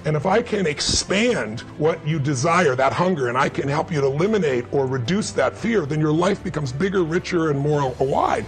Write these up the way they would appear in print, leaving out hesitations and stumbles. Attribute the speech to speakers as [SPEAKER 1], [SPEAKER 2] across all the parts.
[SPEAKER 1] And if I can expand what you desire, that hunger, and I can help you to eliminate or reduce that fear, then your life becomes bigger, richer, and more wide.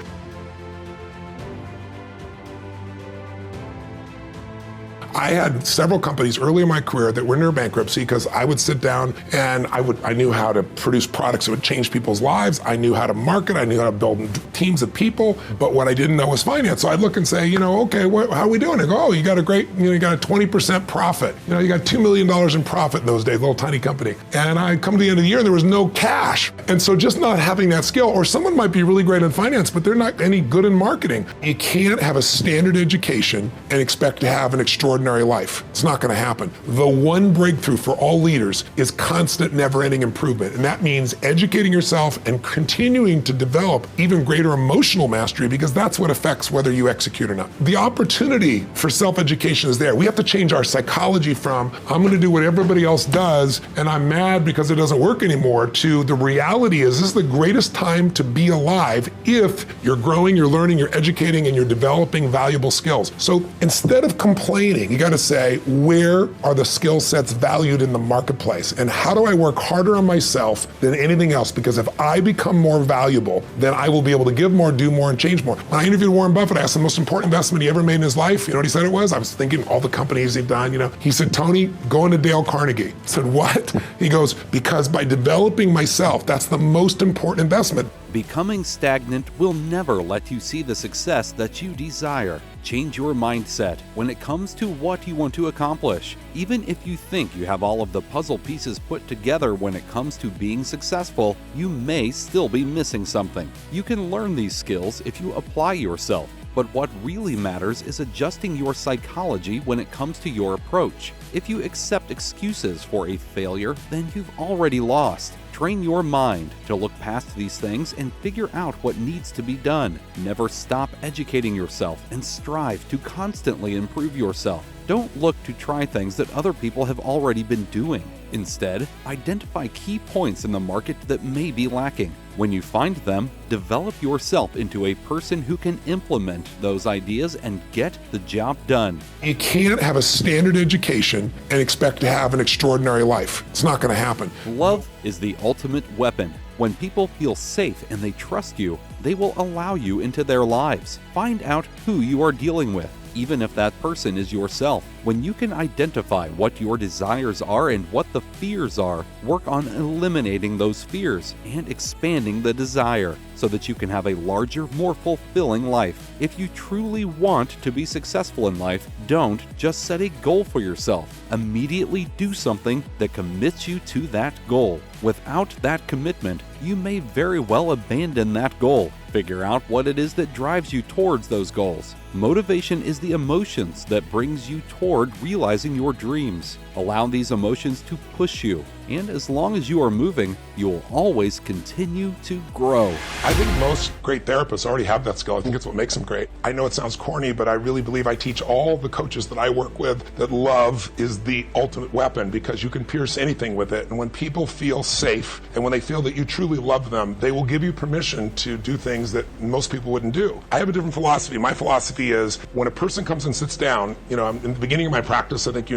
[SPEAKER 1] I had several companies early in my career that were near bankruptcy because I would sit down and I knew how to produce products that would change people's lives. I knew how to market. I knew how to build teams of people. But what I didn't know was finance. So I'd look and say, okay, how are we doing? I go, oh, you got a great, you got a 20% profit. You got $2 million in profit in those days, little tiny company. And I come to the end of the year and there was no cash. And so just not having that skill, or someone might be really great in finance, but they're not any good in marketing. You can't have a standard education and expect to have an extraordinary life. It's not going to happen. The one breakthrough for all leaders is constant, never-ending improvement. And that means educating yourself and continuing to develop even greater emotional mastery, because that's what affects whether you execute or not. The opportunity for self-education is there. We have to change our psychology from, I'm going to do what everybody else does and I'm mad because it doesn't work anymore, to the reality is this is the greatest time to be alive if you're growing, you're learning, you're educating, and you're developing valuable skills. So instead of complaining, you got to say, where are the skill sets valued in the marketplace? And how do I work harder on myself than anything else? Because if I become more valuable, then I will be able to give more, do more, and change more. When I interviewed Warren Buffett, I asked the most important investment he ever made in his life. You know what he said it was? I was thinking all the companies he'd done, He said, Tony, go into Dale Carnegie. I said, what? He goes, because by developing myself, that's the most important investment.
[SPEAKER 2] Becoming stagnant will never let you see the success that you desire. Change your mindset when it comes to what you want to accomplish. Even if you think you have all of the puzzle pieces put together when it comes to being successful, you may still be missing something. You can learn these skills if you apply yourself. But what really matters is adjusting your psychology when it comes to your approach. If you accept excuses for a failure, then you've already lost. Train your mind to look past these things and figure out what needs to be done. Never stop educating yourself and strive to constantly improve yourself. Don't look to try things that other people have already been doing. Instead, identify key points in the market that may be lacking. When you find them, develop yourself into a person who can implement those ideas and get the job done.
[SPEAKER 1] You can't have a standard education and expect to have an extraordinary life. It's not going to happen.
[SPEAKER 2] Love is the ultimate weapon. When people feel safe and they trust you, they will allow you into their lives. Find out who you are dealing with, even if that person is yourself. When you can identify what your desires are and what the fears are, work on eliminating those fears and expanding the desire so that you can have a larger, more fulfilling life. If you truly want to be successful in life, don't just set a goal for yourself. Immediately do something that commits you to that goal. Without that commitment, you may very well abandon that goal. Figure out what it is that drives you towards those goals. Motivation is the emotions that brings you toward realizing your dreams. Allow these emotions to push you, and as long as you are moving, you will always continue to grow.
[SPEAKER 1] I think most great therapists already have that skill. I think it's what makes them great. I know it sounds corny, but I really believe I teach all the coaches that I work with that love is the ultimate weapon, because you can pierce anything with it. And when people feel safe and when they feel that you truly love them, they will give you permission to do things that most people wouldn't do. I have a different philosophy. My philosophy is when a person comes and sits down, in the beginning of my practice, I think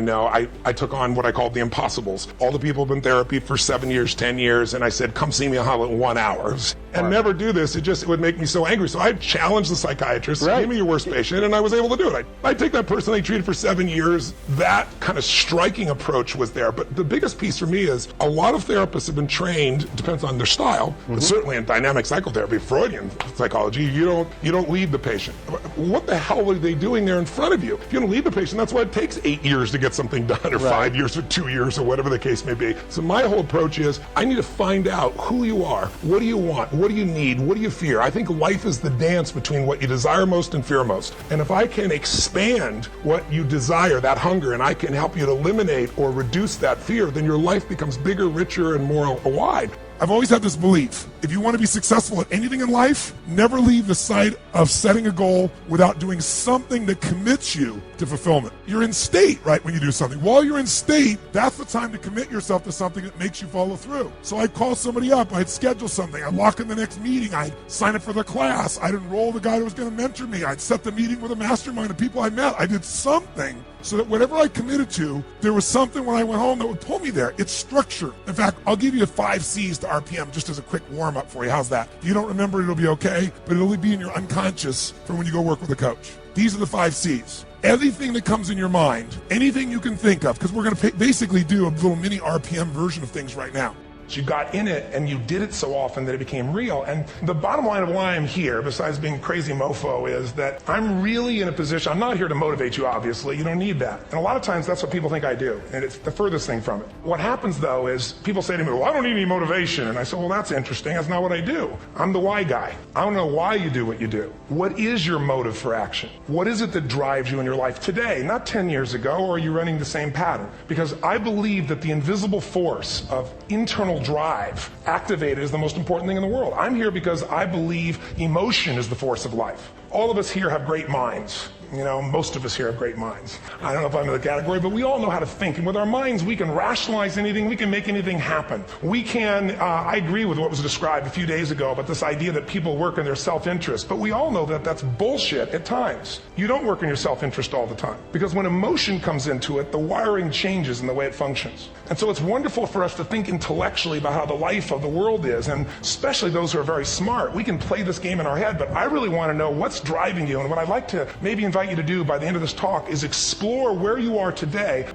[SPEAKER 1] I took on what I called the impossibles. All the people have been in therapy for 7 years, 10 years, and I said, come see me in 1 hour. And never do this. It would make me so angry. So I challenged the psychiatrist, give me your worst patient, and I was able to do it. I take that person they treated for 7 years, that kind of striking approach was there. But the biggest piece for me is a lot of therapists have been trained, depends on their style, but certainly in dynamic psychotherapy, Freudian psychology, you don't lead the patient. What the hell are they doing there in front of you? If you don't lead the patient, that's why it takes 8 years to get something done, or 5 years, or 2 years, or whatever the case may be. So my whole approach is, I need to find out who you are. What do you want? What do you need? What do you fear? I think life is the dance between what you desire most and fear most. And if I can expand what you desire, that hunger, and I can help you to eliminate or reduce that fear, then your life becomes bigger, richer, and more wide. I've always had this belief. If you want to be successful at anything in life, never leave the sight of setting a goal without doing something that commits you to fulfillment. You're in state, right, when you do something. While you're in state, that's the time to commit yourself to something that makes you follow through. So I'd call somebody up, I'd schedule something, I'd lock in the next meeting, I'd sign up for the class, I'd enroll the guy who was going to mentor me, I'd set the meeting with a mastermind of people I met. I did something so that whatever I committed to, there was something when I went home that would pull me there. It's structure. In fact, I'll give you 5 C's to RPM just as a quick warm-up for you. How's that? If you don't remember, it'll be okay, but it'll be in your unconscious for when you go work with a coach. These are the 5 C's. Everything that comes in your mind, anything you can think of, because we're going to basically do a little mini RPM version of things right now. You got in it and you did it so often that it became real. And the bottom line of why I'm here, besides being crazy mofo, is that I'm really in a position, I'm not here to motivate you, obviously. You don't need that. And a lot of times that's what people think I do. And it's the furthest thing from it. What happens though is people say to me, well, I don't need any motivation. And I say, well, that's interesting. That's not what I do. I'm the why guy. I don't know why you do what you do. What is your motive for action? What is it that drives you in your life today? Not 10 years ago, or are you running the same pattern? Because I believe that the invisible force of internal drive activated is the most important thing in the world. I'm here because I believe emotion is the force of life. All of us here have great minds. You know, most of us here have great minds. I don't know if I'm in the category, but we all know how to think. And with our minds, we can rationalize anything. We can make anything happen. We can, I agree with what was described a few days ago about this idea that people work in their self-interest. But we all know that that's bullshit at times. You don't work in your self-interest all the time. Because when emotion comes into it, the wiring changes in the way it functions. And so it's wonderful for us to think intellectually about how the life of the world is. And especially those who are very smart, we can play this game in our head. But I really want to know what's driving you. And what I'd like to maybe invite you to do by the end of this talk is explore where you are today.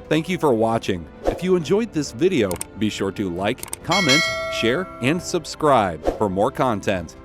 [SPEAKER 2] Thank you for watching. If you enjoyed this video, be sure to like, comment, share, and subscribe for more content.